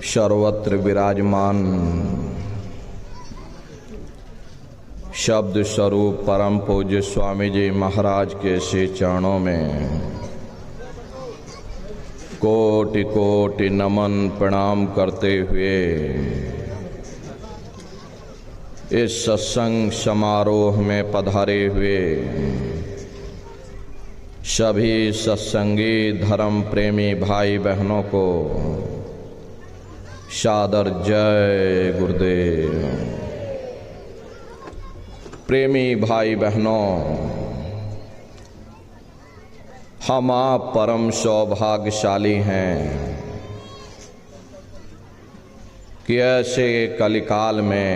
सर्वत्र विराजमान शब्द स्वरूप परम पूज्य स्वामी जी महाराज के श्री चरणों में कोटि कोटि नमन प्रणाम करते हुए इस सत्संग समारोह में पधारे हुए सभी सत्संगी धर्म प्रेमी भाई बहनों को सादर जय गुरुदेव। प्रेमी भाई बहनों, हम आप परम सौभाग्यशाली हैं कि ऐसे कलिकाल में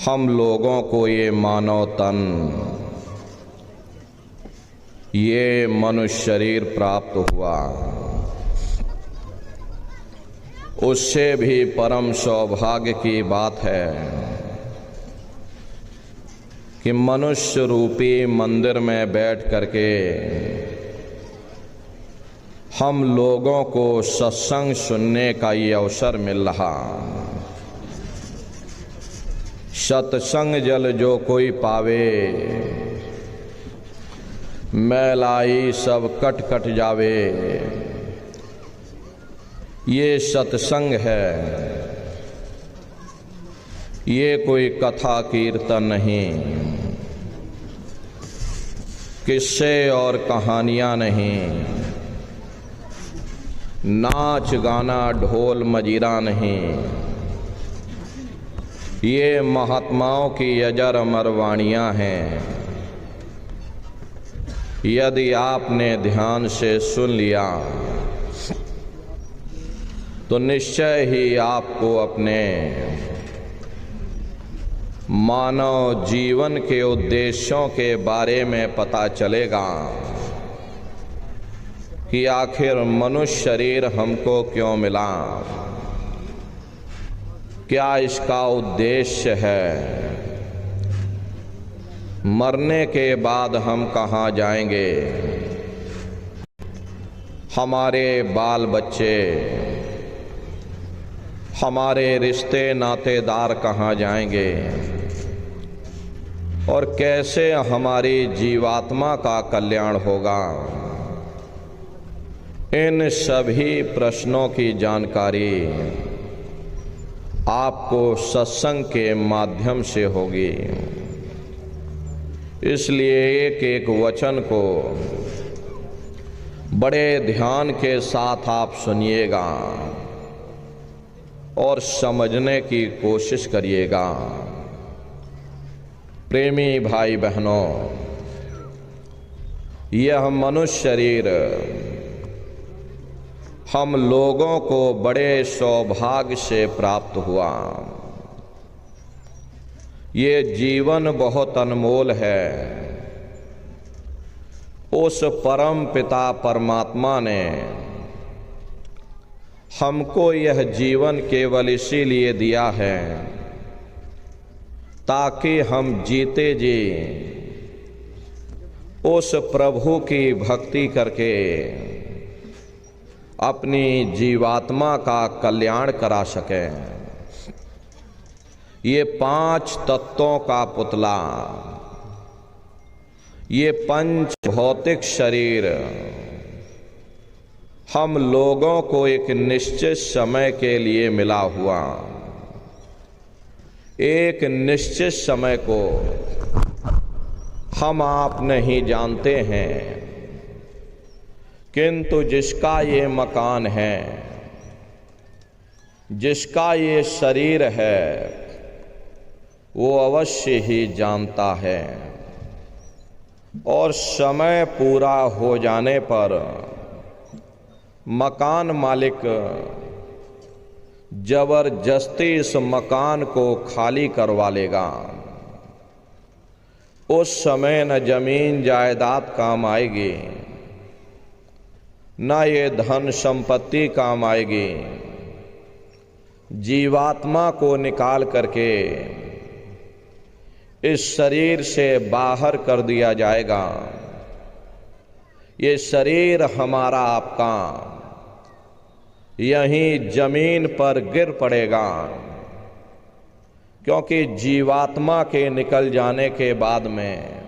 हम लोगों को ये मानव तन, ये मनुष्य शरीर प्राप्त हुआ। उससे भी परम सौभाग्य की बात है कि मनुष्य रूपी मंदिर में बैठ करके हम लोगों को सत्संग सुनने का ये अवसर मिल रहा। सत्संग जल जो कोई पावे, मैलाई सब कट कट जावे। ये सत्संग है, ये कोई कथा कीर्तन नहीं, किस्से और कहानियां नहीं, नाच गाना ढोल मजीरा नहीं। ये महात्माओं की अजर अमर वाणियां हैं। यदि आपने ध्यान से सुन लिया तो निश्चय ही आपको अपने मानव जीवन के उद्देश्यों के बारे में पता चलेगा कि आखिर मनुष्य शरीर हमको क्यों मिला, क्या इसका उद्देश्य है, मरने के बाद हम कहाँ जाएंगे, हमारे बाल बच्चे, हमारे रिश्ते नातेदार कहाँ जाएंगे और कैसे हमारी जीवात्मा का कल्याण होगा। इन सभी प्रश्नों की जानकारी आपको सत्संग के माध्यम से होगी। इसलिए एक एक वचन को बड़े ध्यान के साथ आप सुनिएगा और समझने की कोशिश करिएगा। प्रेमी भाई बहनों, यह मनुष्य शरीर हम लोगों को बड़े सौभाग्य से प्राप्त हुआ। ये जीवन बहुत अनमोल है। उस परम पिता परमात्मा ने हमको यह जीवन केवल इसीलिए दिया है ताकि हम जीते जी उस प्रभु की भक्ति करके अपनी जीवात्मा का कल्याण करा सकें। ये 5 तत्वों का पुतला, ये पंच भौतिक शरीर हम लोगों को एक निश्चित समय के लिए मिला हुआ। एक निश्चित समय को हम आप नहीं जानते हैं, किंतु जिसका ये मकान है, जिसका ये शरीर है, वो अवश्य ही जानता है। और समय पूरा हो जाने पर मकान मालिक जबरदस्ती इस मकान को खाली करवा लेगा। उस समय न जमीन जायदाद काम आएगी, न ये धन संपत्ति काम आएगी। जीवात्मा को निकाल करके इस शरीर से बाहर कर दिया जाएगा। ये शरीर हमारा आपका यहीं जमीन पर गिर पड़ेगा, क्योंकि जीवात्मा के निकल जाने के बाद में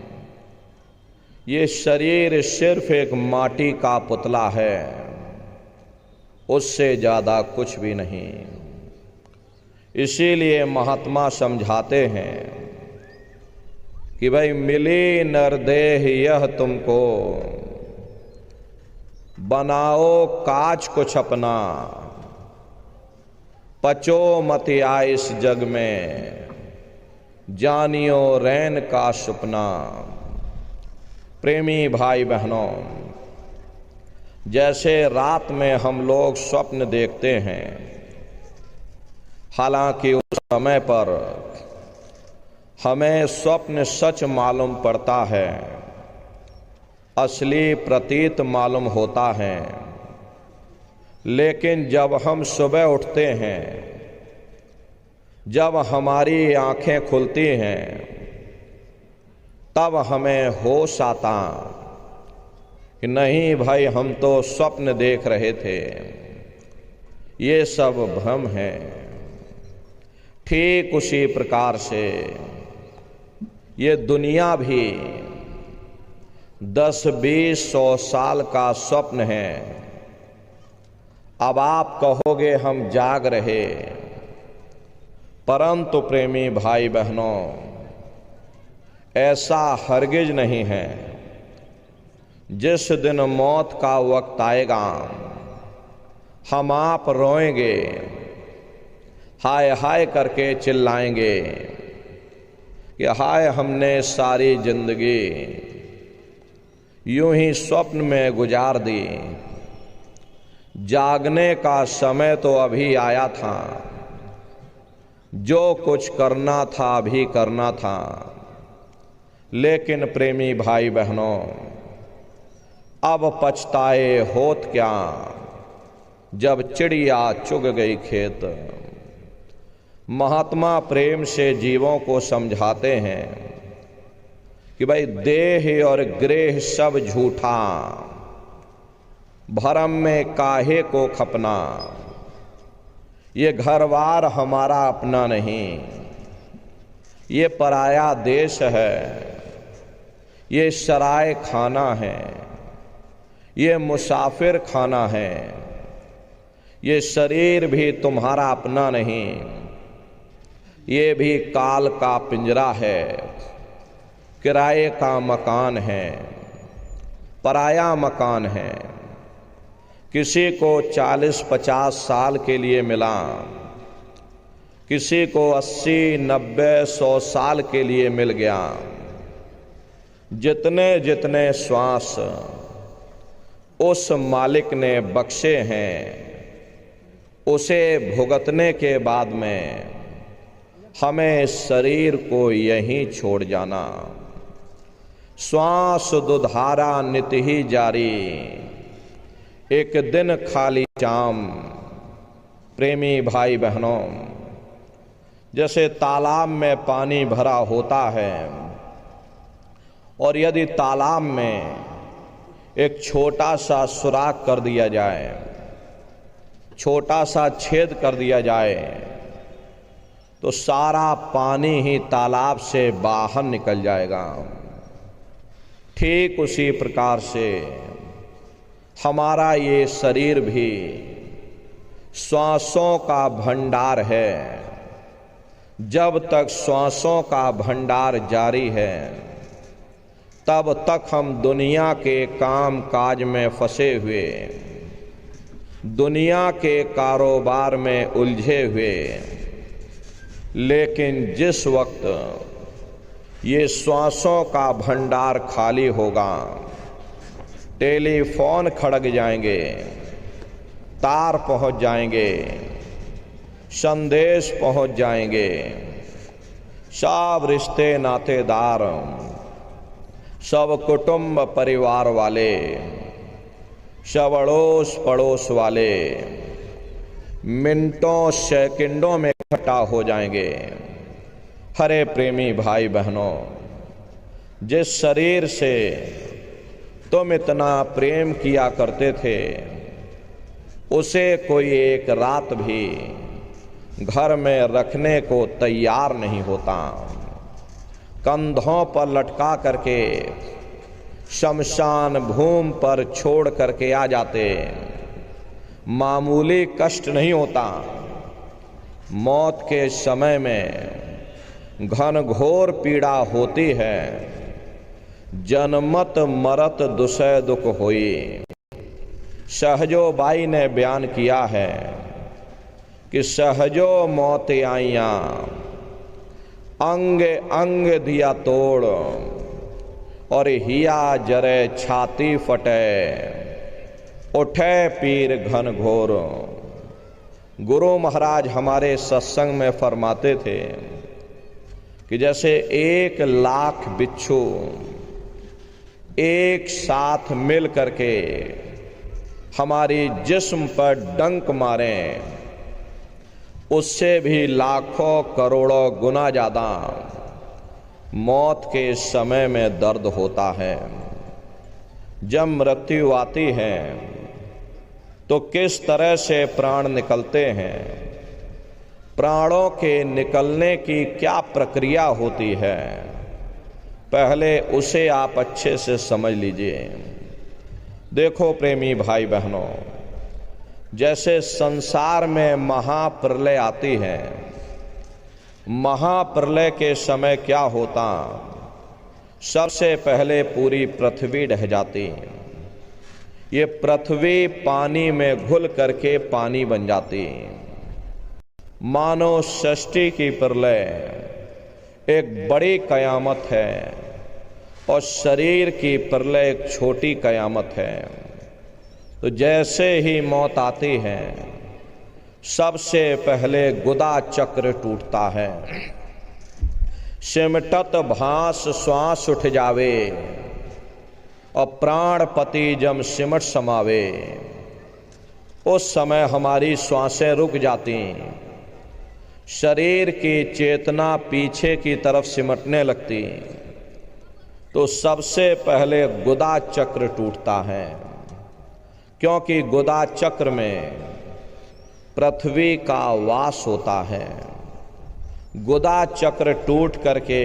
ये शरीर सिर्फ एक माटी का पुतला है, उससे ज्यादा कुछ भी नहीं। इसीलिए महात्मा समझाते हैं कि भाई मिली नरदेह यह तुमको, बनाओ काज कुछ अपना, पचो मत आए इस जग में, जानियो रैन का सुपना। प्रेमी भाई बहनों, जैसे रात में हम लोग स्वप्न देखते हैं, हालांकि उस समय पर हमें स्वप्न सच मालूम पड़ता है, असली प्रतीत मालूम होता है, लेकिन जब हम सुबह उठते हैं, जब हमारी आंखें खुलती हैं, तब हमें होश आता कि नहीं भाई, हम तो स्वप्न देख रहे थे, ये सब भ्रम है। ठीक उसी प्रकार से ये दुनिया भी 10-20-100 साल का स्वप्न है। अब आप कहोगे हम जाग रहे, परंतु प्रेमी भाई बहनों, ऐसा हरगिज नहीं है। जिस दिन मौत का वक्त आएगा, हम आप रोएंगे, हाय हाय करके चिल्लाएंगे कि हाय, हमने सारी जिंदगी यूं ही स्वप्न में गुजार दी, जागने का समय तो अभी आया था, जो कुछ करना था अभी करना था। लेकिन प्रेमी भाई बहनों, अब पछताए होत क्या, जब चिड़िया चुग गई खेत। महात्मा प्रेम से जीवों को समझाते हैं कि भाई देह और गृह सब झूठा, भरम में काहे को खपना। ये घरवार हमारा अपना नहीं, ये पराया देश है, ये सराय खाना है, ये मुसाफिर खाना है। ये शरीर भी तुम्हारा अपना नहीं, ये भी काल का पिंजरा है, किराए का मकान है, पराया मकान है। किसी को 40-50 साल के लिए मिला, किसी को 80-90-100 साल के लिए मिल गया। जितने जितने श्वास उस मालिक ने बख्शे हैं, उसे भुगतने के बाद में हमें शरीर को यहीं छोड़ जाना। श्वास दुधारा नित ही जारी, एक दिन खाली जाम। प्रेमी भाई बहनों, जैसे तालाब में पानी भरा होता है और यदि तालाब में एक छोटा सा सुराख कर दिया जाए, छोटा सा छेद कर दिया जाए, तो सारा पानी ही तालाब से बाहर निकल जाएगा। ठीक उसी प्रकार से हमारा ये शरीर भी श्वासों का भंडार है। जब तक श्वासों का भंडार जारी है, तब तक हम दुनिया के काम काज में फंसे हुए, दुनिया के कारोबार में उलझे हुए। लेकिन जिस वक्त ये श्वासों का भंडार खाली होगा, टेलीफोन खड़क जाएंगे, तार पहुंच जाएंगे, संदेश पहुंच जाएंगे, सब रिश्ते नातेदार, सब कुटुंब परिवार वाले, सब अड़ोस पड़ोस वाले मिनटों सेकंडों में इकट्ठा हो जाएंगे। हरे प्रेमी भाई बहनों, जिस शरीर से तुम इतना प्रेम किया करते थे, उसे कोई एक रात भी घर में रखने को तैयार नहीं होता। कंधों पर लटका करके शमशान भूमि पर छोड़ करके आ जाते। मामूली कष्ट नहीं होता। मौत के समय में घनघोर पीड़ा होती है। जनमत मरत दुसै दुख होई। सहजो बाई ने बयान किया है कि सहजो मौत आइया, अंग अंग दिया तोड़, और हिया जरे छाती फटे, उठे पीर घन घोर। गुरु महाराज हमारे सत्संग में फरमाते थे कि जैसे 1,00,000 बिच्छू एक साथ मिल करके हमारी जिस्म पर डंक मारें, उससे भी लाखों करोड़ों गुना ज़्यादा मौत के समय में दर्द होता है। जब मृत्यु आती है तो किस तरह से प्राण निकलते हैं, प्राणों के निकलने की क्या प्रक्रिया होती है, पहले उसे आप अच्छे से समझ लीजिए। देखो प्रेमी भाई बहनों, जैसे संसार में महाप्रलय आती है, महाप्रलय के समय क्या होता, सबसे पहले पूरी पृथ्वी ढह जाती। ये पृथ्वी पानी में घुल करके पानी बन जाती। मानो सृष्टि की प्रलय एक बड़ी कयामत है और शरीर की प्रलय एक छोटी कयामत है। तो जैसे ही मौत आती है, सबसे पहले गुदा चक्र टूटता है। सिमटत भास श्वास उठ जावे, और प्राणपति जब सिमट समावे, उस समय हमारी श्वासें रुक जाती, शरीर की चेतना पीछे की तरफ सिमटने लगती। तो सबसे पहले गुदा चक्र टूटता है, क्योंकि गुदा चक्र में पृथ्वी का वास होता है। गुदा चक्र टूट करके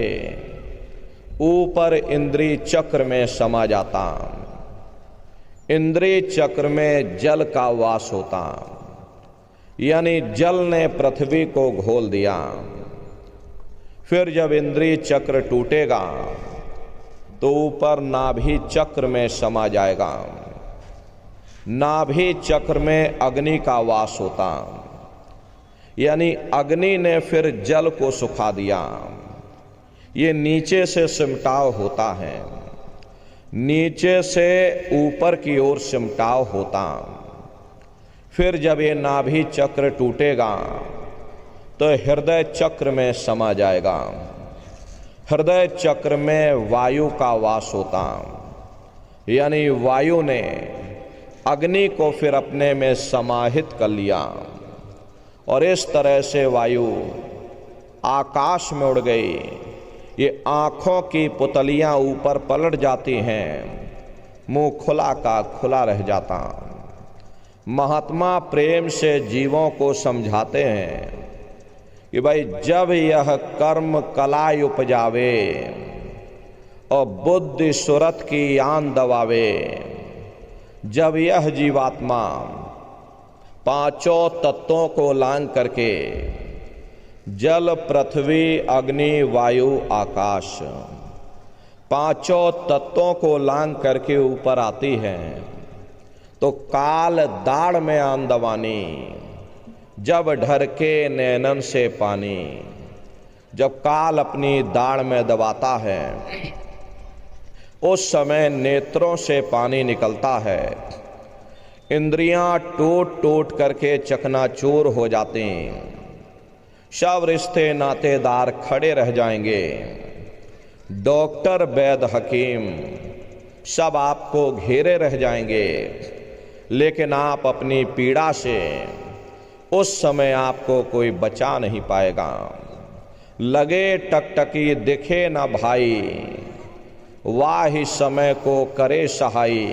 ऊपर इंद्रिय चक्र में समा जाता। इंद्रिय चक्र में जल का वास होता, यानी जल ने पृथ्वी को घोल दिया। फिर जब इंद्रिय चक्र टूटेगा तो ऊपर नाभि चक्र में समा जाएगा। नाभि चक्र में अग्नि का वास होता, यानी अग्नि ने फिर जल को सुखा दिया। ये नीचे से सिमटाव होता है, नीचे से ऊपर की ओर सिमटाव होता। फिर जब ये नाभि चक्र टूटेगा तो हृदय चक्र में समा जाएगा। हृदय चक्र में वायु का वास होता, यानी वायु ने अग्नि को फिर अपने में समाहित कर लिया, और इस तरह से वायु आकाश में उड़ गई। ये आँखों की पुतलियाँ ऊपर पलट जाती हैं, मुंह खुला का खुला रह जाता। महात्मा प्रेम से जीवों को समझाते हैं कि भाई जब यह कर्म कलाई उपजावे और बुद्धि सुरत की आन दबावे, जब यह जीवात्मा पांचों तत्वों को लांघ करके जल पृथ्वी अग्नि वायु आकाश पांचों तत्वों को लांघ करके ऊपर आती है, तो काल दाढ़ में आन दबानी, जब ढरके नैनन से पानी। जब काल अपनी दाढ़ में दबाता है, उस समय नेत्रों से पानी निकलता है, इंद्रियां टूट टूट करके चकनाचूर हो जाती, सब रिश्ते नातेदार खड़े रह जाएंगे। डॉक्टर वैद्य हकीम सब आपको घेरे रह जाएंगे, लेकिन आप अपनी पीड़ा से उस समय आपको कोई बचा नहीं पाएगा। लगे टकटकी दिखे ना भाई, वाही समय को करे सहाई।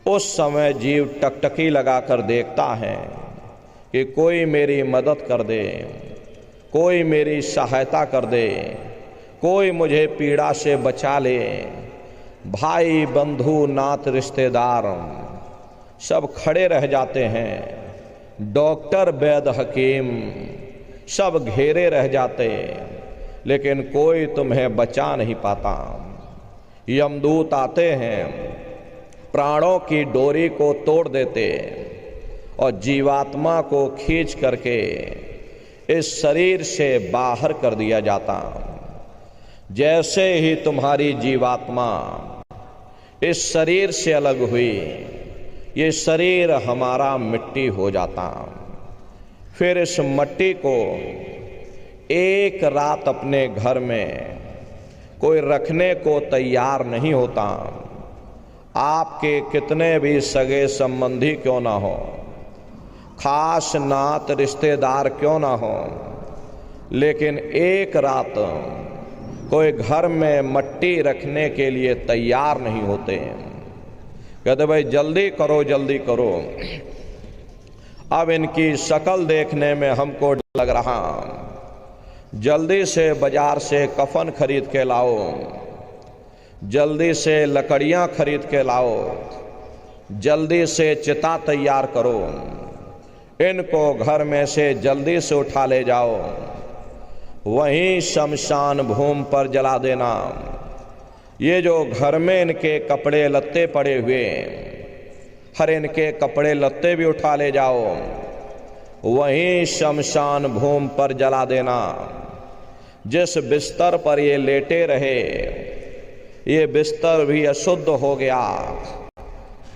उस समय जीव टकटकी लगाकर देखता है कि कोई मेरी मदद कर दे, कोई मेरी सहायता कर दे, कोई मुझे पीड़ा से बचा ले। भाई बंधु नात रिश्तेदार सब खड़े रह जाते हैं, डॉक्टर वैद्य हकीम सब घेरे रह जाते, लेकिन कोई तुम्हें बचा नहीं पाता। यमदूत आते हैं, प्राणों की डोरी को तोड़ देते और जीवात्मा को खींच करके इस शरीर से बाहर कर दिया जाता। जैसे ही तुम्हारी जीवात्मा इस शरीर से अलग हुई, ये शरीर हमारा मिट्टी हो जाता। फिर इस मिट्टी को एक रात अपने घर में कोई रखने को तैयार नहीं होता। आपके कितने भी सगे संबंधी क्यों ना हो, खास नात रिश्तेदार क्यों ना हो, लेकिन एक रात कोई घर में मिट्टी रखने के लिए तैयार नहीं होते। कहते भाई जल्दी करो जल्दी करो, अब इनकी शक्ल देखने में हमको डर लग रहा, जल्दी से बाजार से कफन खरीद के लाओ, जल्दी से लकड़ियां खरीद के लाओ, जल्दी से चिता तैयार करो, इनको घर में से जल्दी से उठा ले जाओ, वहीं शमशान भूमि पर जला देना। ये जो घर में इनके कपड़े लत्ते पड़े हुए, हर इनके कपड़े लत्ते भी उठा ले जाओ, वहीं शमशान भूमि पर जला देना। जिस बिस्तर पर ये लेटे रहे, ये बिस्तर भी अशुद्ध हो गया।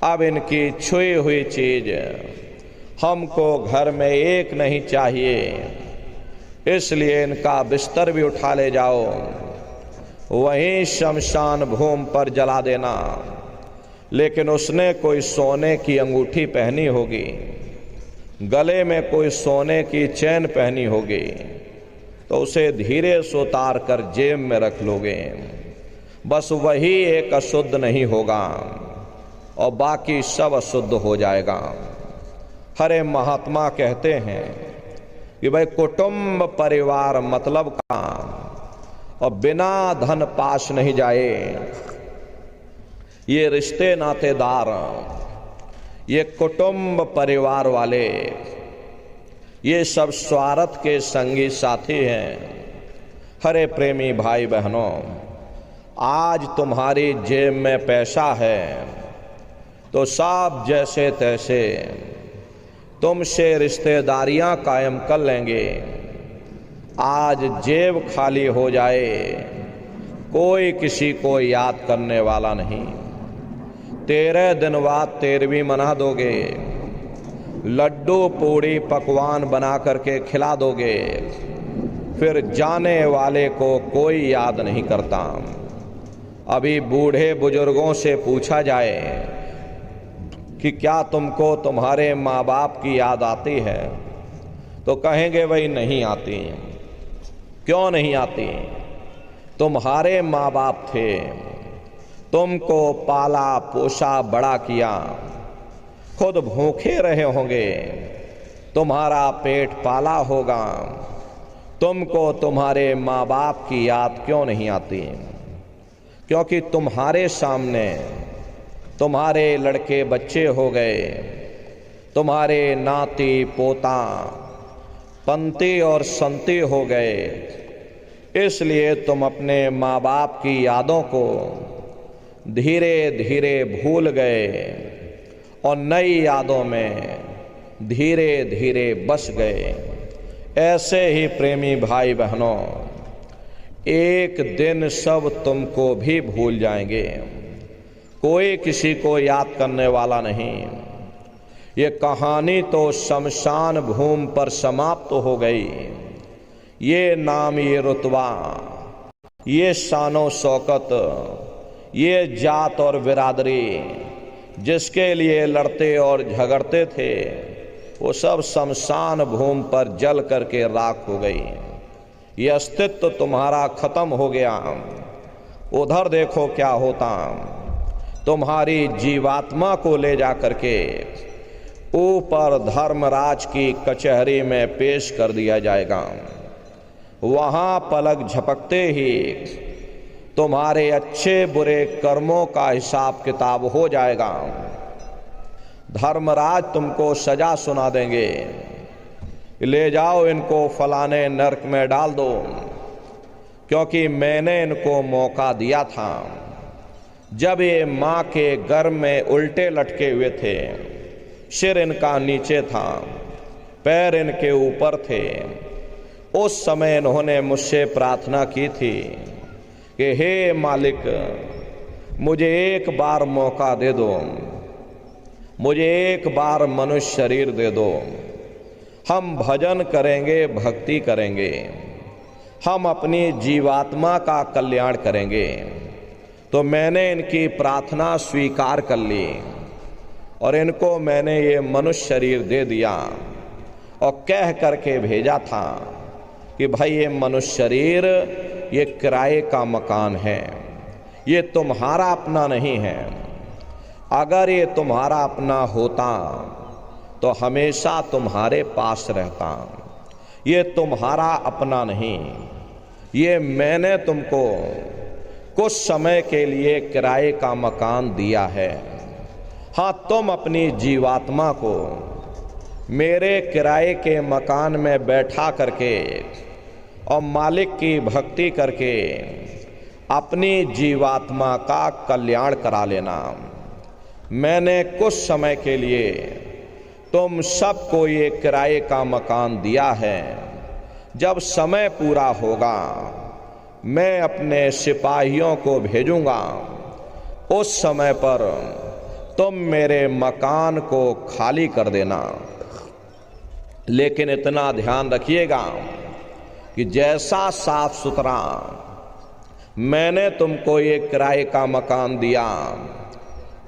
अब इनकी छुई हुई चीज हमको घर में एक नहीं चाहिए, इसलिए इनका बिस्तर भी उठा ले जाओ, वहीं शमशान भूमि पर जला देना। लेकिन उसने कोई सोने की अंगूठी पहनी होगी, गले में कोई सोने की चैन पहनी होगी, तो उसे धीरे से उतार कर जेब में रख लोगे। बस वही एक अशुद्ध नहीं होगा और बाकी सब अशुद्ध हो जाएगा। हरे महात्मा कहते हैं कि भाई कुटुंब परिवार मतलब का, और बिना धन पास नहीं जाए। ये रिश्ते नातेदार, ये कुटुंब परिवार वाले, ये सब स्वार्थ के संगी साथी हैं। हरे प्रेमी भाई बहनों, आज तुम्हारी जेब में पैसा है तो सब जैसे तैसे तुमसे रिश्तेदारियां कायम कर लेंगे। आज जेब खाली हो जाए, कोई किसी को याद करने वाला नहीं। 13 दिन बाद 13वीं मना दोगे, लड्डू पूड़ी पकवान बना करके खिला दोगे, फिर जाने वाले को कोई याद नहीं करता। अभी बूढ़े बुजुर्गों से पूछा जाए कि क्या तुमको तुम्हारे माँ बाप की याद आती है, तो कहेंगे भाई नहीं आती। क्यों नहीं आती? तुम्हारे माँ बाप थे, तुमको पाला पोसा बड़ा किया, खुद भूखे रहे होंगे, तुम्हारा पेट पाला होगा, तुमको तुम्हारे माँ बाप की याद क्यों नहीं आती? क्योंकि तुम्हारे सामने तुम्हारे लड़के बच्चे हो गए, तुम्हारे नाती पोता पंती और संती हो गए, इसलिए तुम अपने माँ बाप की यादों को धीरे धीरे भूल गए और नई यादों में धीरे धीरे बस गए। ऐसे ही प्रेमी भाई बहनों, एक दिन सब तुमको भी भूल जाएंगे, कोई किसी को याद करने वाला नहीं। ये कहानी तो शमशान भूमि पर समाप्त हो गई। ये नाम, ये रुतबा, ये शानो शौकत, ये जात और बिरादरी जिसके लिए लड़ते और झगड़ते थे, वो सब शमशान भूमि पर जल करके राख हो गई। ये अस्तित्व तुम्हारा खत्म हो गया। उधर देखो क्या होता, तुम्हारी जीवात्मा को ले जा करके ऊपर धर्मराज की कचहरी में पेश कर दिया जाएगा। वहां पलक झपकते ही तुम्हारे अच्छे बुरे कर्मों का हिसाब किताब हो जाएगा। धर्मराज तुमको सजा सुना देंगे, ले जाओ इनको फलाने नरक में डाल दो, क्योंकि मैंने इनको मौका दिया था। जब ये माँ के गर्भ में उल्टे लटके हुए थे, सिर इनका नीचे था, पैर इनके ऊपर थे, उस समय इन्होंने मुझसे प्रार्थना की थी कि हे मालिक, मुझे एक बार मौका दे दो, मुझे एक बार मनुष्य शरीर दे दो, हम भजन करेंगे, भक्ति करेंगे, हम अपनी जीवात्मा का कल्याण करेंगे। तो मैंने इनकी प्रार्थना स्वीकार कर ली और इनको मैंने ये मनुष्य शरीर दे दिया और कह करके भेजा था कि भाई ये मनुष्य शरीर ये किराए का मकान है, ये तुम्हारा अपना नहीं है। अगर ये तुम्हारा अपना होता तो हमेशा तुम्हारे पास रहता। ये तुम्हारा अपना नहीं, ये मैंने तुमको कुछ समय के लिए किराए का मकान दिया है। हाँ, तुम अपनी जीवात्मा को मेरे किराए के मकान में बैठा करके और मालिक की भक्ति करके अपनी जीवात्मा का कल्याण करा लेना। मैंने कुछ समय के लिए तुम सबको ये किराए का मकान दिया है। जब समय पूरा होगा मैं अपने सिपाहियों को भेजूंगा, उस समय पर तुम मेरे मकान को खाली कर देना। लेकिन इतना ध्यान रखिएगा कि जैसा साफ सुथरा मैंने तुमको ये किराए का मकान दिया,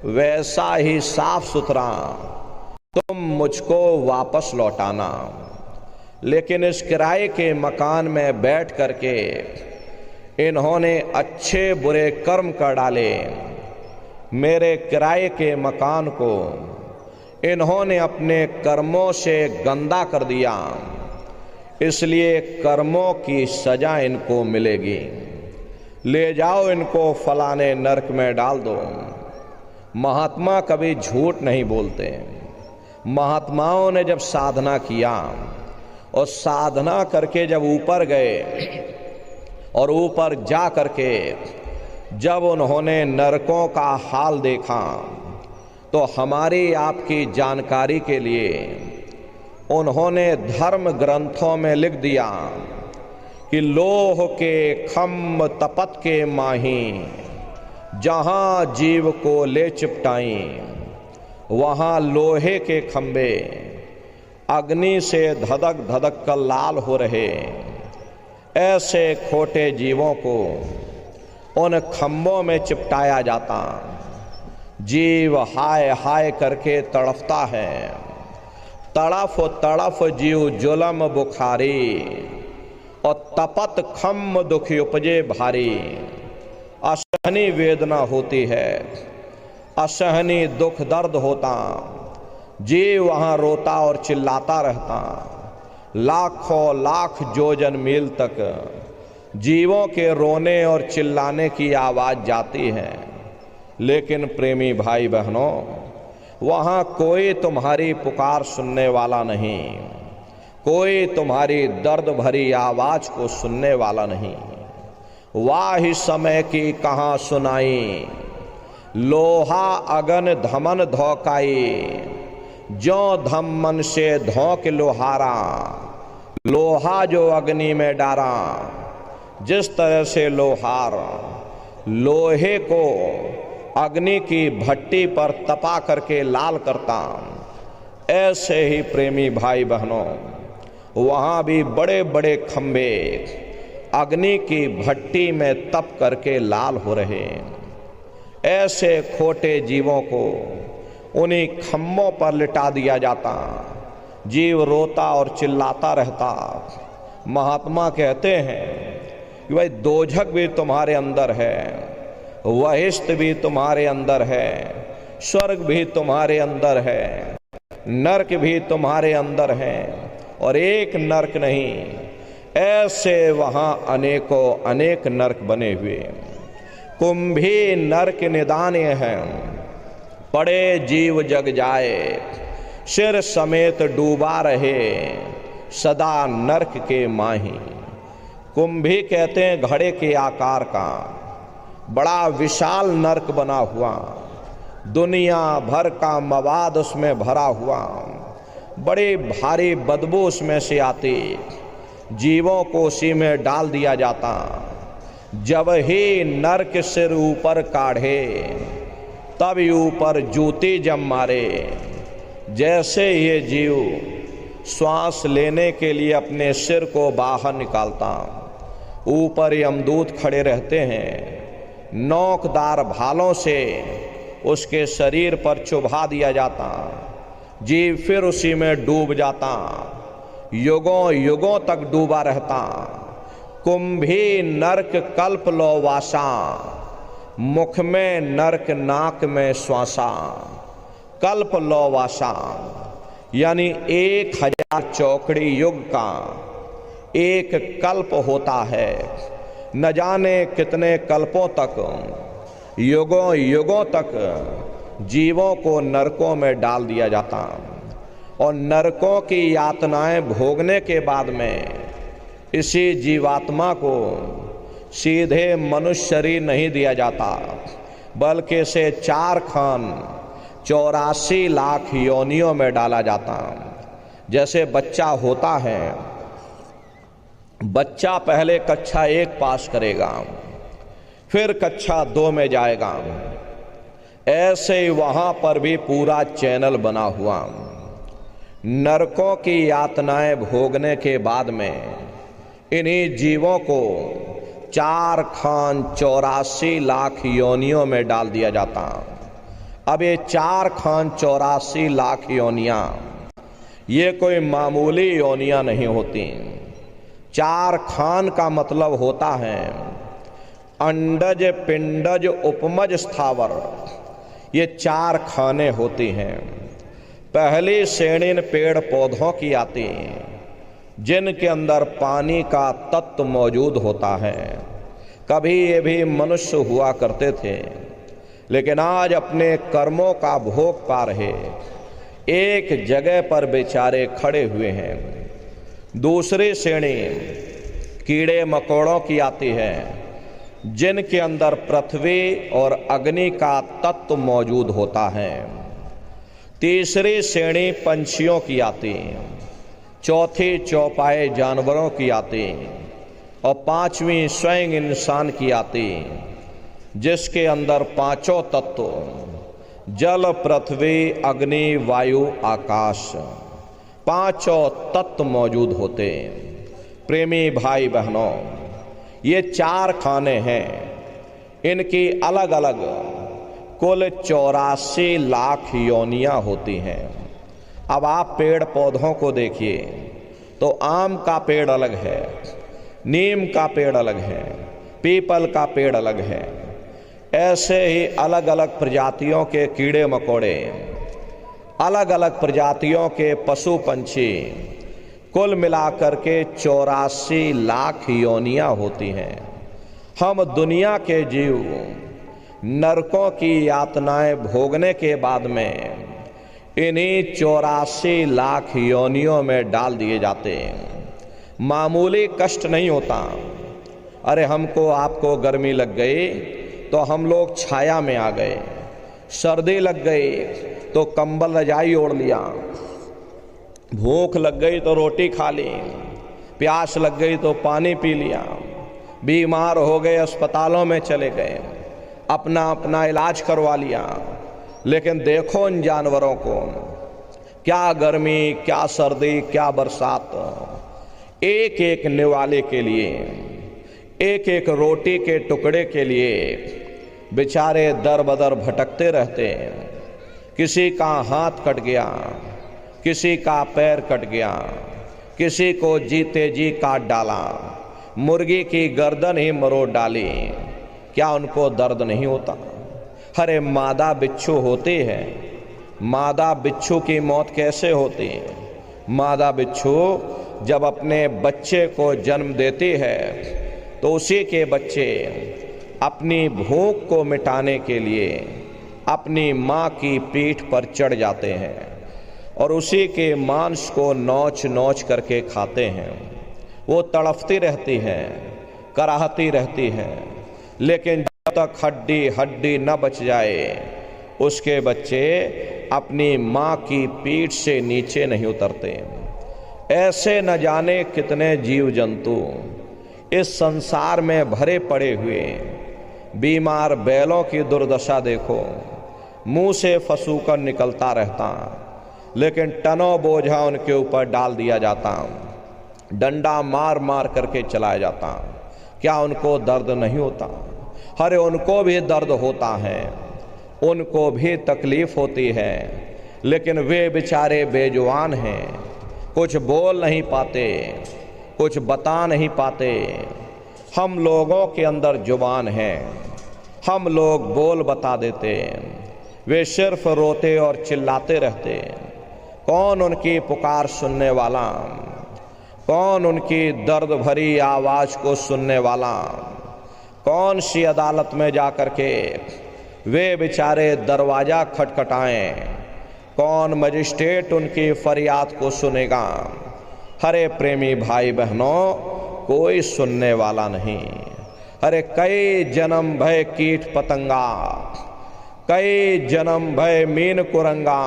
वैसा ही साफ सुथरा तुम मुझको वापस लौटाना। लेकिन इस किराए के मकान में बैठ करके इन्होंने अच्छे बुरे कर्म कर डाले। मेरे किराए के मकान को इन्होंने अपने कर्मों से गंदा कर दिया, इसलिए कर्मों की सजा इनको मिलेगी। ले जाओ इनको फलाने नरक में डाल दो। महात्मा कभी झूठ नहीं बोलते। महात्माओं ने जब साधना किया और साधना करके जब ऊपर गए और ऊपर जा करके जब उन्होंने नरकों का हाल देखा, तो हमारी आपकी जानकारी के लिए उन्होंने धर्म ग्रंथों में लिख दिया कि लोह के खम्भ तपत के माही, जहाँ जीव को ले चिपटाई, वहाँ लोहे के खंबे अग्नि से धधक धधक कर लाल हो रहे। ऐसे खोटे जीवों को उन खंभों में चिपटाया जाता। जीव हाय हाय करके तड़फता है। तड़फ तड़फ जीव जुलम बुखारी, और तपत खम्भ दुख उपजे भारी। असहनी वेदना होती है, असहनी दुख दर्द होता। जीव वहाँ रोता और चिल्लाता रहता। लाखों लाख जोजन मील तक जीवों के रोने और चिल्लाने की आवाज़ जाती है। लेकिन प्रेमी भाई बहनों, वहाँ कोई तुम्हारी पुकार सुनने वाला नहीं, कोई तुम्हारी दर्द भरी आवाज़ को सुनने वाला नहीं। वाह समय की कहाँ सुनाई, लोहा अगन धमन धोकाई। जो धमन से धोक लोहारा, लोहा जो अग्नि में डारा। जिस तरह से लोहार लोहे को अग्नि की भट्टी पर तपा करके लाल करता, ऐसे ही प्रेमी भाई बहनों, वहाँ भी बड़े बड़े खंबे अग्नि की भट्टी में तप करके लाल हो रहे। ऐसे खोटे जीवों को उन्हीं खम्भों पर लिटा दिया जाता। जीव रोता और चिल्लाता रहता। महात्मा कहते हैं कि भाई दोजक भी तुम्हारे अंदर है, वहिष्ठ भी तुम्हारे अंदर है, स्वर्ग भी तुम्हारे अंदर है, नरक भी तुम्हारे अंदर है, और एक नरक नहीं, ऐसे वहां अनेकों अनेक नरक बने हुए। कुंभी नरक निदान्य है, पड़े जीव जग जाए, सिर समेत डूबा रहे, सदा नरक के माही। कुंभी कहते हैं घड़े के आकार का बड़ा विशाल नरक बना हुआ, दुनिया भर का मवाद उसमें भरा हुआ, बड़े भारी बदबू उसमें से आती, जीवों को उसी में डाल दिया जाता। जब ही नरक सिर ऊपर काढ़े, तब ऊपर जूती जम मारे। जैसे ये जीव श्वास लेने के लिए अपने सिर को बाहर निकालता, ऊपर यमदूत खड़े रहते हैं, नोकदार भालों से उसके शरीर पर चुभा दिया जाता, जीव फिर उसी में डूब जाता, युगों युगों तक डूबा रहता। कुंभी नरक कल्प लो वासा, मुख में नरक नाक में श्वासा। कल्प लो वासा यानी 1000 चौकड़ी युग का एक कल्प होता है। न जाने कितने कल्पों तक, युगों युगों तक जीवों को नरकों में डाल दिया जाता, और नरकों की यातनाएं भोगने के बाद में इसी जीवात्मा को सीधे मनुष्य शरीर नहीं दिया जाता, बल्कि इसे 4 खान 84 लाख योनियों में डाला जाता। जैसे बच्चा होता है, बच्चा पहले कक्षा 1 पास करेगा, फिर कक्षा 2 में जाएगा, ऐसे ही वहां पर भी पूरा चैनल बना हुआ। नरकों की यातनाएं भोगने के बाद में इन्हीं जीवों को 4 खान 84 लाख योनियों में डाल दिया जाता। अब ये 4 खान 84 लाख योनियां, ये कोई मामूली योनियां नहीं होती। 4 खान का मतलब होता है अंडज पिंडज उपमज स्थावर, ये 4 खाने होती हैं। पहली श्रेणी पेड़ पौधों की आती है, जिनके अंदर पानी का तत्व मौजूद होता है। कभी ये भी मनुष्य हुआ करते थे, लेकिन आज अपने कर्मों का भोग पा रहे एक जगह पर बेचारे खड़े हुए हैं। दूसरी श्रेणी कीड़े मकोड़ों की आती है, जिनके अंदर पृथ्वी और अग्नि का तत्व मौजूद होता है। तीसरी श्रेणी पंछियों की आती, चौथी चौपाए जानवरों की आती, और 5वीं स्वयं इंसान की आती, जिसके अंदर 5 तत्व जल पृथ्वी अग्नि वायु आकाश 5 तत्व मौजूद होते। प्रेमी भाई बहनों, ये 4 खाने हैं, इनकी अलग अलग कुल 84 लाख योनियां होती हैं। अब आप पेड़ पौधों को देखिए तो आम का पेड़ अलग है, नीम का पेड़ अलग है, पीपल का पेड़ अलग है। ऐसे ही अलग अलग प्रजातियों के कीड़े मकोड़े, अलग अलग प्रजातियों के पशु पंछी, कुल मिलाकर के 84 लाख योनियां होती हैं। हम दुनिया के जीव नरकों की यातनाएं भोगने के बाद में इन्हीं 84 लाख योनियों में डाल दिए जाते हैं। मामूली कष्ट नहीं होता। अरे हमको आपको गर्मी लग गई तो हम लोग छाया में आ गए, सर्दी लग गई तो कंबल रजाई ओढ़ लिया, भूख लग गई तो रोटी खा ली, प्यास लग गई तो पानी पी लिया, बीमार हो गए अस्पतालों में चले गए, अपना अपना इलाज करवा लिया। लेकिन देखो इन जानवरों को, क्या गर्मी, क्या सर्दी, क्या बरसात, एक एक निवाले के लिए, एक एक रोटी के टुकड़े के लिए बेचारे दर बदर भटकते रहते हैं। किसी का हाथ कट गया, किसी का पैर कट गया, किसी को जीते जी काट डाला, मुर्गी की गर्दन ही मरोड़ डाली, क्या उनको दर्द नहीं होता? अरे मादा बिच्छू होती है, मादा बिच्छू की मौत कैसे होती है? मादा बिच्छू जब अपने बच्चे को जन्म देती है तो उसी के बच्चे अपनी भूख को मिटाने के लिए अपनी माँ की पीठ पर चढ़ जाते हैं और उसी के मांस को नोच नोच करके खाते हैं। वो तड़फती रहती है, कराहती रहती है, लेकिन जब तक हड्डी हड्डी न बच जाए उसके बच्चे अपनी माँ की पीठ से नीचे नहीं उतरते। ऐसे न जाने कितने जीव जंतु इस संसार में भरे पड़े हुए। बीमार बैलों की दुर्दशा देखो, मुंह से फसूकर निकलता रहता, लेकिन टनों बोझा उनके ऊपर डाल दिया जाता, डंडा मार मार करके चलाया जाता। क्या उनको दर्द नहीं होता? अरे उनको भी दर्द होता है, उनको भी तकलीफ होती है, लेकिन वे बेचारे बेजुबान हैं, कुछ बोल नहीं पाते, कुछ बता नहीं पाते। हम लोगों के अंदर जुबान है, हम लोग बोल बता देते, वे सिर्फ रोते और चिल्लाते रहते। कौन उनकी पुकार सुनने वाला? कौन उनकी दर्द भरी आवाज को सुनने वाला? कौन सी अदालत में जाकर के वे बेचारे दरवाजा खटखटाएं? कौन मजिस्ट्रेट उनकी फरियाद को सुनेगा? हरे प्रेमी भाई बहनों, कोई सुनने वाला नहीं। अरे कई जन्म भय कीट पतंगा, कई जन्म भय मीन कुरंगा,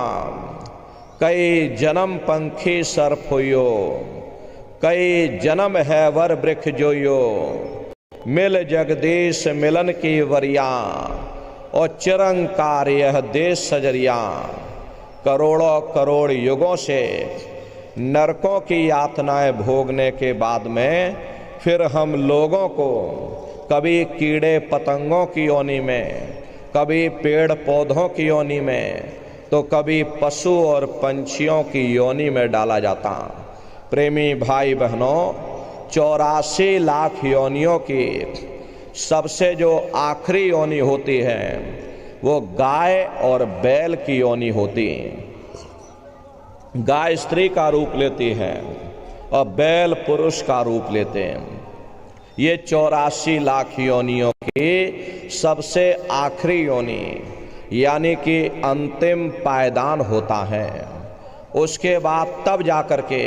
कई जन्म पंखी सर्प होयो, कई जन्म है वर वृक्ष जोयो। मिल जगदीश मिलन की वरिया और चिरंकार यह देश सजरिया। करोड़ों करोड़ युगों से नरकों की यातनाएं भोगने के बाद में फिर हम लोगों को कभी कीड़े पतंगों की योनि में, कभी पेड़ पौधों की योनि में, तो कभी पशु और पंछियों की योनि में डाला जाता। प्रेमी भाई बहनों, 84 लाख योनियों की सबसे जो आखिरी योनि होती है वो गाय और बैल की योनि होती। गाय स्त्री का रूप लेती है और बैल पुरुष का रूप लेते हैं। ये 84 लाख योनियों की सबसे आखिरी योनि यानी कि अंतिम पायदान होता है। उसके बाद तब जाकर के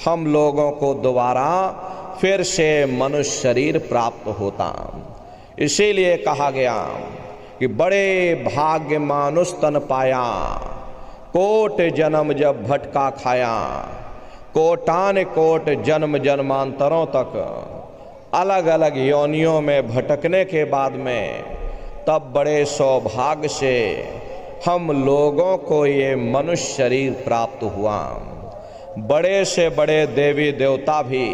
हम लोगों को दोबारा फिर से मनुष्य शरीर प्राप्त होता। इसीलिए कहा गया कि बड़े भाग्य मानुष तन पाया, कोट जन्म जब भटका खाया। कोटान कोट जन्म जन्मांतरों तक अलग अलग योनियों में भटकने के बाद में तब बड़े सौभाग्य से हम लोगों को ये मनुष्य शरीर प्राप्त हुआ। बड़े से बड़े देवी देवता भी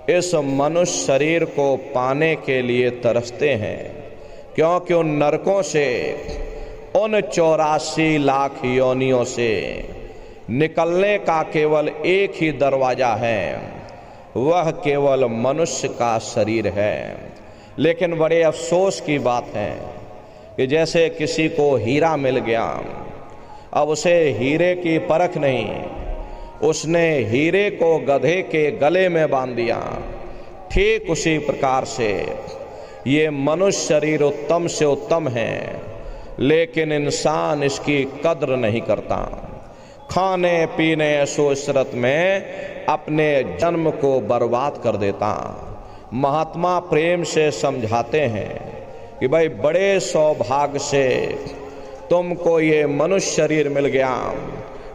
इस मनुष्य शरीर को पाने के लिए तरसते हैं, क्योंकि उन नरकों से, उन 84 लाख योनियों से निकलने का केवल एक ही दरवाजा है, वह केवल मनुष्य का शरीर है। लेकिन बड़े अफसोस की बात है कि जैसे किसी को हीरा मिल गया, अब उसे हीरे की परख नहीं, उसने हीरे को गधे के गले में बांध दिया। ठीक उसी प्रकार से ये मनुष्य शरीर उत्तम से उत्तम है, लेकिन इंसान इसकी कद्र नहीं करता। खाने पीने ऐशो इशरत में अपने जन्म को बर्बाद कर देता। महात्मा प्रेम से समझाते हैं कि भाई बड़े सौभाग्य से तुमको ये मनुष्य शरीर मिल गया।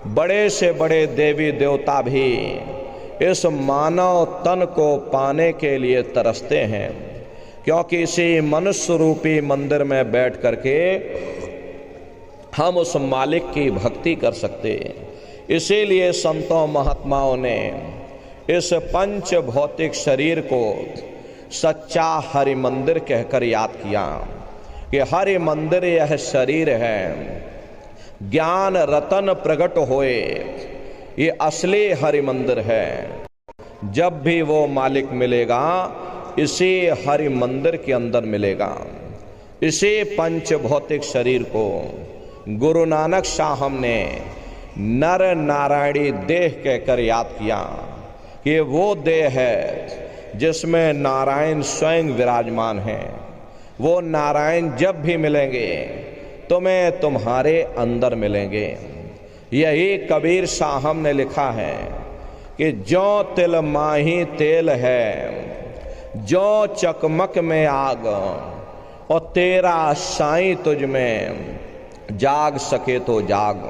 बड़े से बड़े देवी देवता भी इस मानव तन को पाने के लिए तरसते हैं, क्योंकि इसी मनुष्य रूपी मंदिर में बैठ करके हम उस मालिक की भक्ति कर सकते हैं। इसीलिए संतों महात्माओं ने इस पंच भौतिक शरीर को सच्चा हरि मंदिर कहकर याद किया कि हरि मंदिर यह शरीर है, ज्ञान रतन प्रकट होए, ये असली हरि मंदिर है। जब भी वो मालिक मिलेगा इसी हरि मंदिर के अंदर मिलेगा। इसी पंच भौतिक शरीर को गुरु नानक साहब ने नर नारायणी देह कहकर याद किया कि वो देह है जिसमें नारायण स्वयं विराजमान हैं। वो नारायण जब भी मिलेंगे तुम्हें तुम्हारे अंदर मिलेंगे। यही कबीर साहब ने लिखा है कि जो तिल माही तेल है, जो चकमक में आग, और तेरा साईं तुझ में जाग सके तो जाग।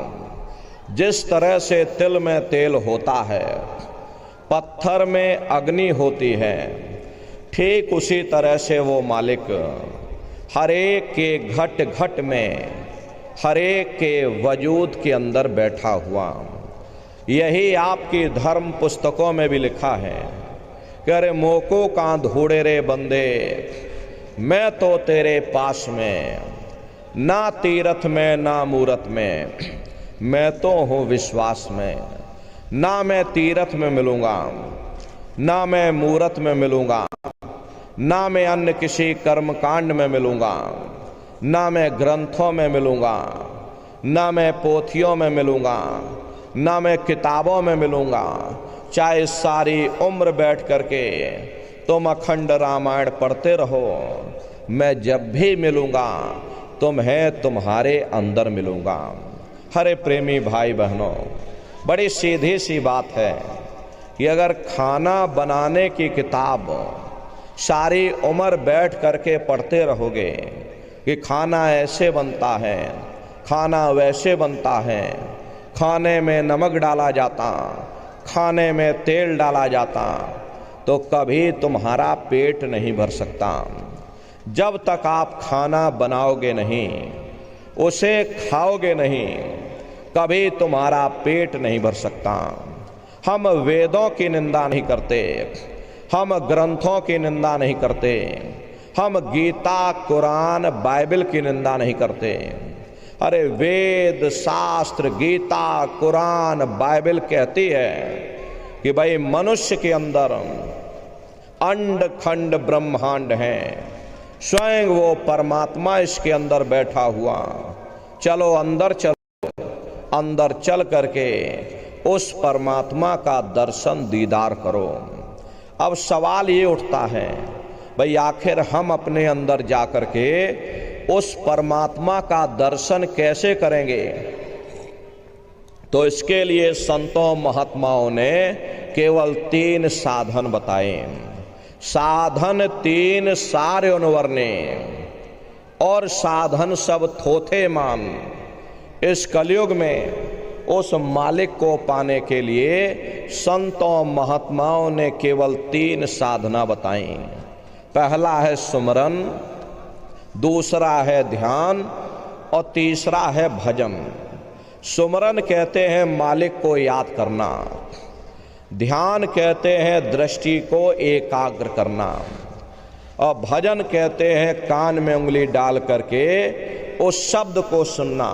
जिस तरह से तिल में तेल होता है, पत्थर में अग्नि होती है, ठीक उसी तरह से वो मालिक हर एक के घट घट में, हर एक के वजूद के अंदर बैठा हुआ। यही आपकी धर्म पुस्तकों में भी लिखा है कि अरे मोको का ढूंढे रे बंदे, मैं तो तेरे पास में, ना तीरथ में ना मूरत में, मैं तो हूँ विश्वास में। ना मैं तीरथ में मिलूँगा, ना मैं मूरत में मिलूँगा, ना मैं अन्य किसी कर्म कांड में मिलूँगा, ना मैं ग्रंथों में मिलूँगा, ना मैं पोथियों में मिलूँगा, ना मैं किताबों में मिलूँगा। चाहे सारी उम्र बैठ करके तुम अखंड रामायण पढ़ते रहो, मैं जब भी मिलूँगा तुम्हें तुम्हारे अंदर मिलूँगा। हरे प्रेमी भाई बहनों, बड़ी सीधी सी बात है कि अगर खाना बनाने की किताब सारी उम्र बैठ करके पढ़ते रहोगे कि खाना ऐसे बनता है, खाना वैसे बनता है, खाने में नमक डाला जाता, खाने में तेल डाला जाता, तो कभी तुम्हारा पेट नहीं भर सकता। जब तक आप खाना बनाओगे नहीं, उसे खाओगे नहीं, कभी तुम्हारा पेट नहीं भर सकता। हम वेदों की निंदा नहीं करते, हम ग्रंथों की निंदा नहीं करते, हम गीता कुरान बाइबल की निंदा नहीं करते। अरे वेद शास्त्र गीता कुरान बाइबल कहती है कि भाई मनुष्य के अंदर अंड खंड ब्रह्मांड है, स्वयं वो परमात्मा इसके अंदर बैठा हुआ। चलो अंदर चलो, अंदर चल करके उस परमात्मा का दर्शन दीदार करो। अब सवाल ये उठता है, भाई आखिर हम अपने अंदर जा करके उस परमात्मा का दर्शन कैसे करेंगे? तो इसके लिए संतों महात्माओं ने केवल 3 साधन बताए। साधन 3 सारे उनवर्णे, और साधन सब थोथे मान। इस कलयुग में उस मालिक को पाने के लिए संतों महात्माओं ने केवल 3 साधना बताई। पहला है सुमरन, दूसरा है ध्यान, और तीसरा है भजन। सुमरन कहते हैं मालिक को याद करना, ध्यान कहते हैं दृष्टि को एकाग्र करना, और भजन कहते हैं कान में उंगली डाल करके उस शब्द को सुनना,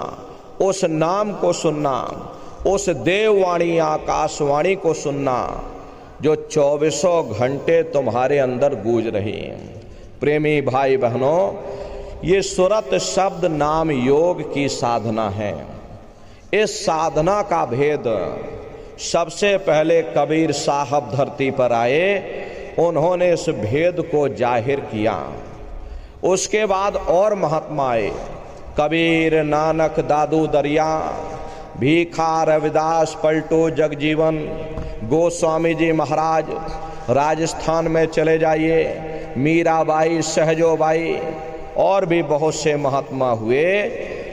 उस नाम को सुनना, उस देववाणी आकाशवाणी को सुनना जो 24 घंटे तुम्हारे अंदर गूंज रही है। प्रेमी भाई बहनों, ये सुरत शब्द नाम योग की साधना है। इस साधना का भेद सबसे पहले कबीर साहब धरती पर आए, उन्होंने इस भेद को जाहिर किया। उसके बाद और महात्मा आए, कबीर नानक दादू दरिया, भीखा रविदास पलटू जगजीवन, गोस्वामी जी महाराज, राजस्थान में चले जाइए, मीराबाई, सहजोबाई, और भी बहुत से महात्मा हुए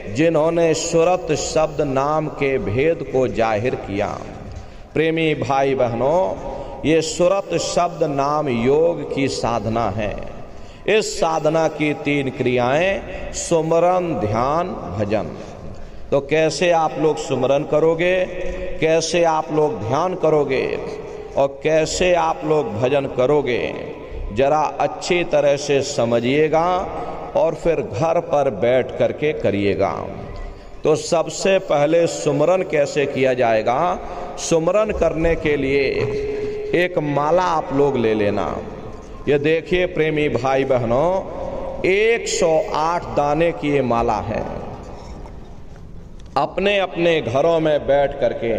जिन्होंने सुरत शब्द नाम के भेद को जाहिर किया। प्रेमी भाई बहनों, ये सुरत शब्द नाम योग की साधना है। इस साधना की 3 क्रियाएं सुमरन, ध्यान, भजन। तो कैसे आप लोग सुमरन करोगे, कैसे आप लोग ध्यान करोगे, और कैसे आप लोग भजन करोगे, जरा अच्छी तरह से समझिएगा और फिर घर पर बैठ करके करिएगा। तो सबसे पहले सुमरन कैसे किया जाएगा? सुमरन करने के लिए एक माला आप लोग ले लेना। ये देखिए प्रेमी भाई बहनों, 108 दाने की ये माला है। अपने अपने घरों में बैठ करके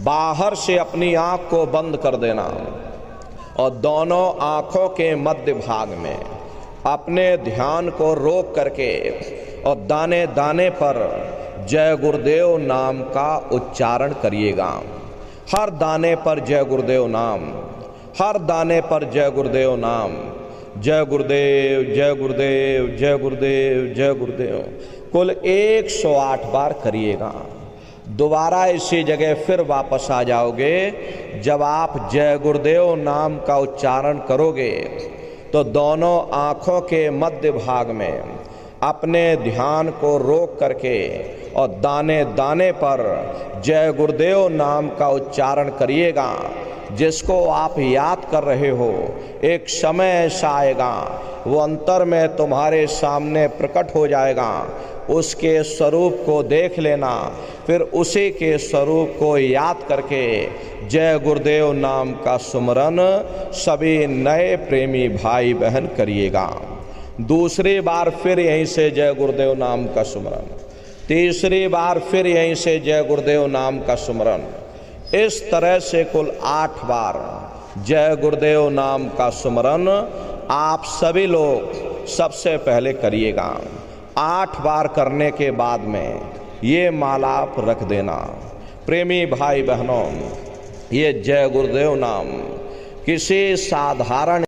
बाहर से अपनी आंख को बंद कर देना और दोनों आंखों के मध्य भाग में अपने ध्यान को रोक करके और दाने दाने पर जय गुरुदेव नाम का उच्चारण करिएगा। हर दाने पर जय गुरुदेव नाम, हर दाने पर जय गुरुदेव नाम। जय गुरुदेव, जय गुरुदेव, जय गुरुदेव, जय गुरुदेव, कुल 108 बार करिएगा। दोबारा इसी जगह फिर वापस आ जाओगे। जब आप जय गुरुदेव नाम का उच्चारण करोगे तो दोनों आँखों के मध्य भाग में अपने ध्यान को रोक करके और दाने दाने पर जय गुरुदेव नाम का उच्चारण करिएगा। जिसको आप याद कर रहे हो, एक समय ऐसा आएगा वो अंतर में तुम्हारे सामने प्रकट हो जाएगा। उसके स्वरूप को देख लेना, फिर उसी के स्वरूप को याद करके जय गुरुदेव नाम का सुमरन सभी नए प्रेमी भाई बहन करिएगा। दूसरी बार फिर यहीं से जय गुरुदेव नाम का सुमरन, तीसरी बार फिर यहीं से जय गुरुदेव नाम का सुमरन। इस तरह से कुल 8 बार जय गुरुदेव नाम का सुमरन आप सभी लोग सबसे पहले करिएगा। 8 बार करने के बाद में ये माला आप रख देना। प्रेमी भाई बहनों, ये जय गुरुदेव नाम किसी साधारण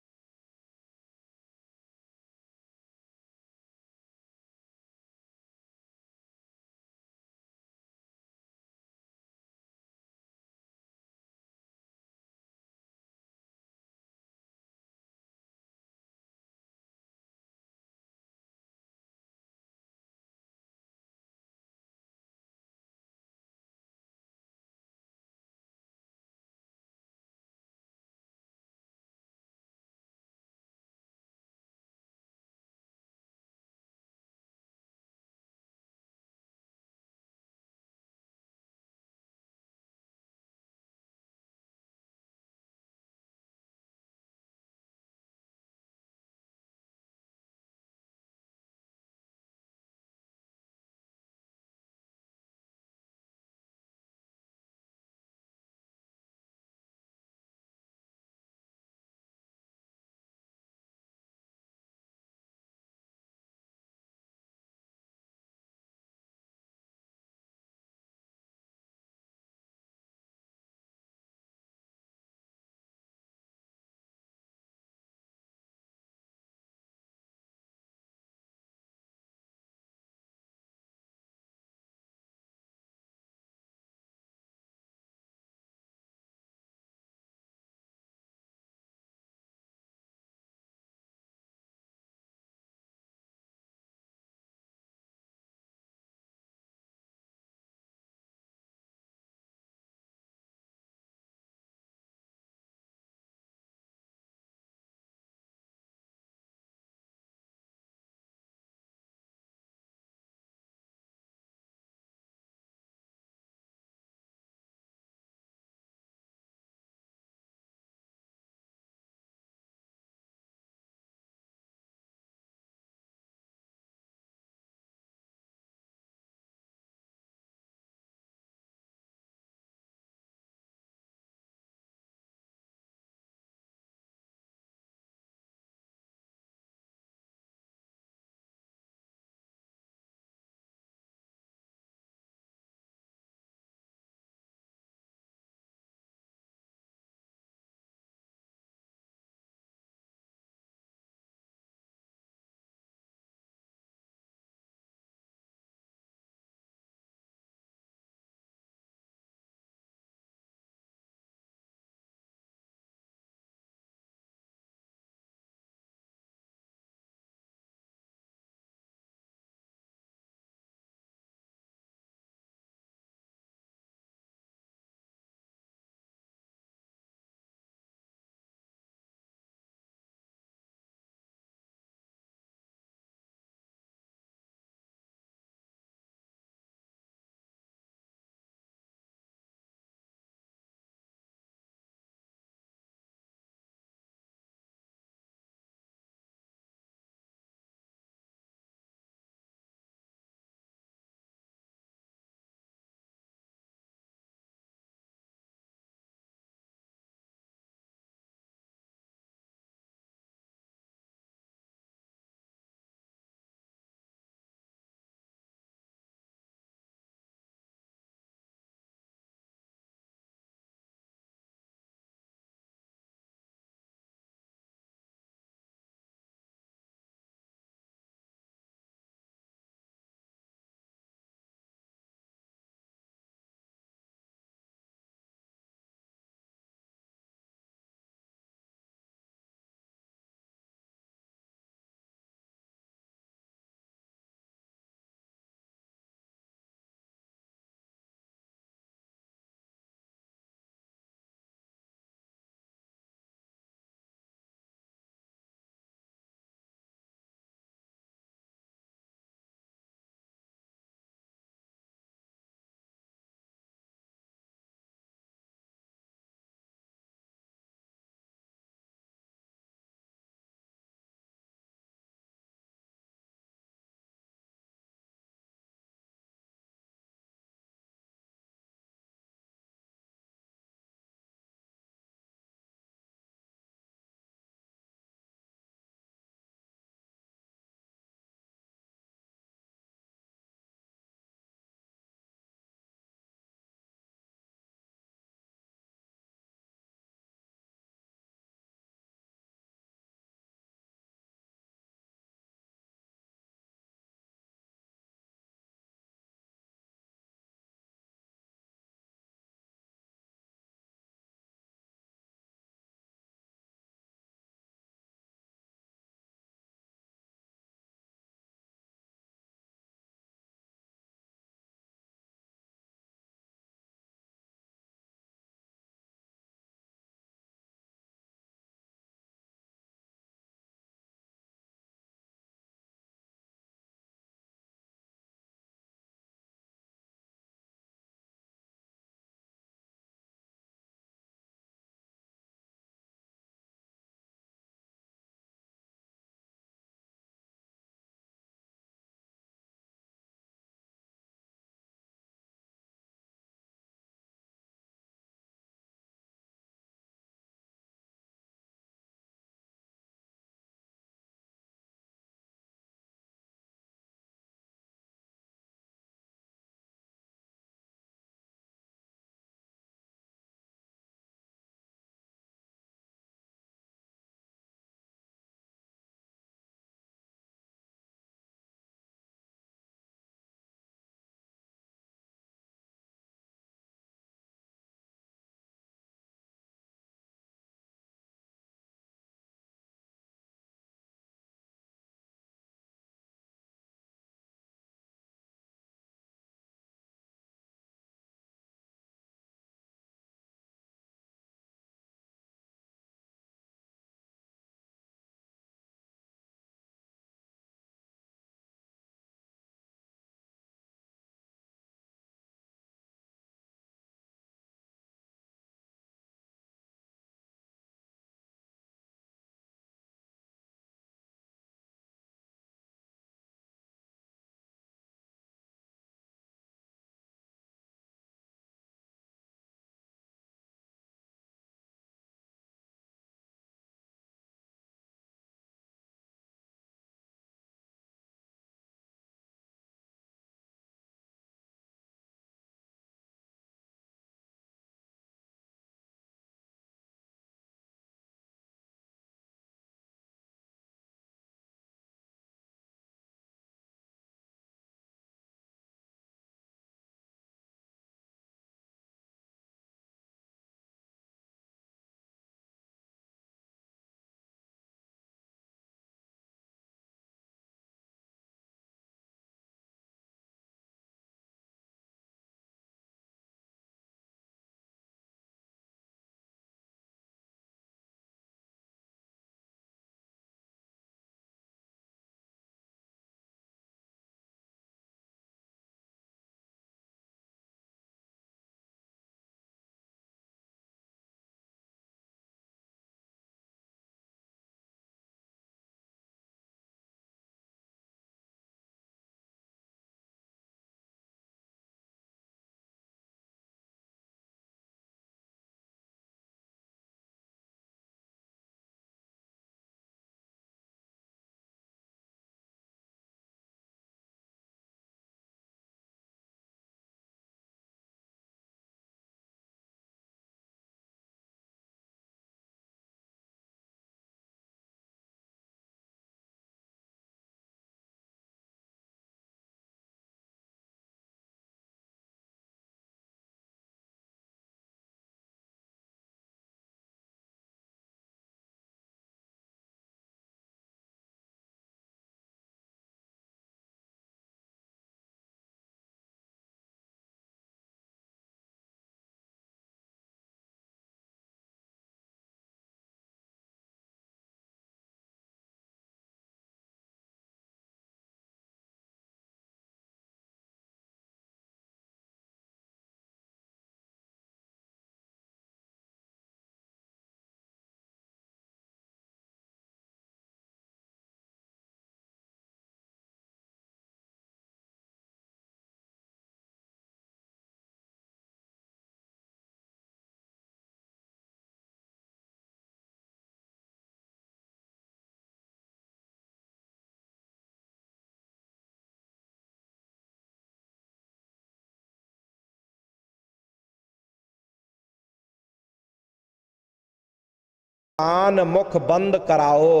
कान मुख बंद कराओ,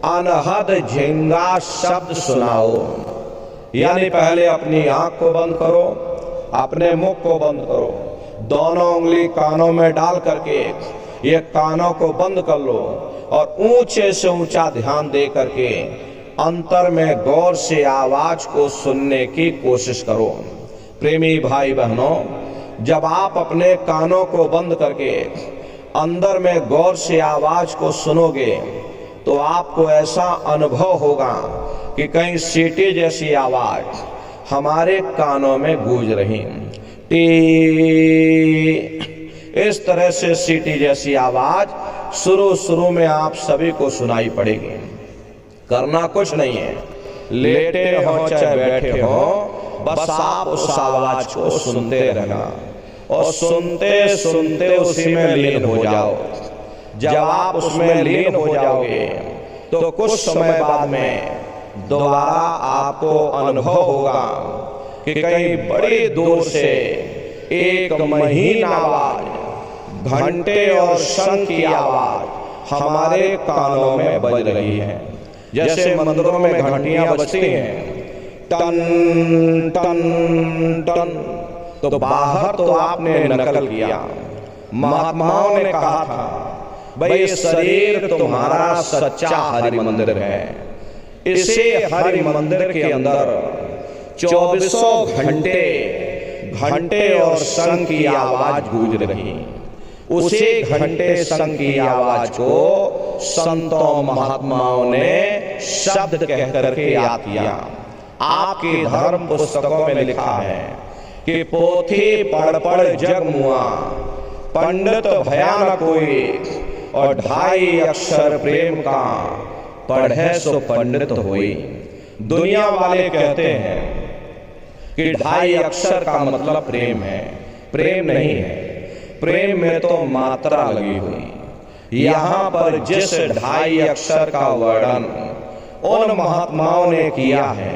अनहद झिंगा शब्द सुनाओ। यानी पहले अपनी आंख को बंद करो, अपने मुख को बंद करो, दोनों उंगली कानों में डाल करके ये कानों को बंद कर लो और ऊंचे से ऊंचा ध्यान दे करके अंतर में गौर से आवाज को सुनने की कोशिश करो। प्रेमी भाई बहनों, जब आप अपने कानों को बंद करके अंदर में गौर से आवाज को सुनोगे तो आपको ऐसा अनुभव होगा कि कहीं सीटी जैसी आवाज हमारे कानों में गूंज रही। टी, इस तरह से सीटी जैसी आवाज शुरू में आप सभी को सुनाई पड़ेगी। करना कुछ नहीं है, लेटे हो चाहे बैठे हो, बस आप उस आवाज को सुनते रहना और सुनते सुनते उसी में लीन हो जाओ। जब आप उसमें लीन हो जाओगे तो कुछ समय बाद में दोबारा आपको अनुभव होगा कि कहीं बड़ी दूर से एक महीन आवाज, घंटे और शंख की आवाज हमारे कानों में बज रही है। जैसे मंदिरों में घंटियां बजती हैं, टन टन टन, तो बाहर तो आपने नकल किया। महात्माओं ने कहा था, भाई ये शरीर तुम्हारा सच्चा हरि मंदिर है। इसे हरि मंदिर के अंदर 24 घंटे और शंख की आवाज गूंज रही। उसी घंटे शंख की आवाज को संतों महात्माओं ने शब्द कह करके याद किया। आपकी धर्म पुस्तकों में लिखा है कि पोथी पढ़ पढ़ जग मुआ, पंडित भया न कोई, और 2.5 अक्षर प्रेम का, पढ़े सो पंडित होई। दुनिया वाले कहते हैं कि 2.5 अक्षर का मतलब प्रेम है। प्रेम नहीं है, प्रेम में तो मात्रा लगी हुई। यहाँ पर जिस 2.5 अक्षर का वर्णन उन महात्माओं ने किया है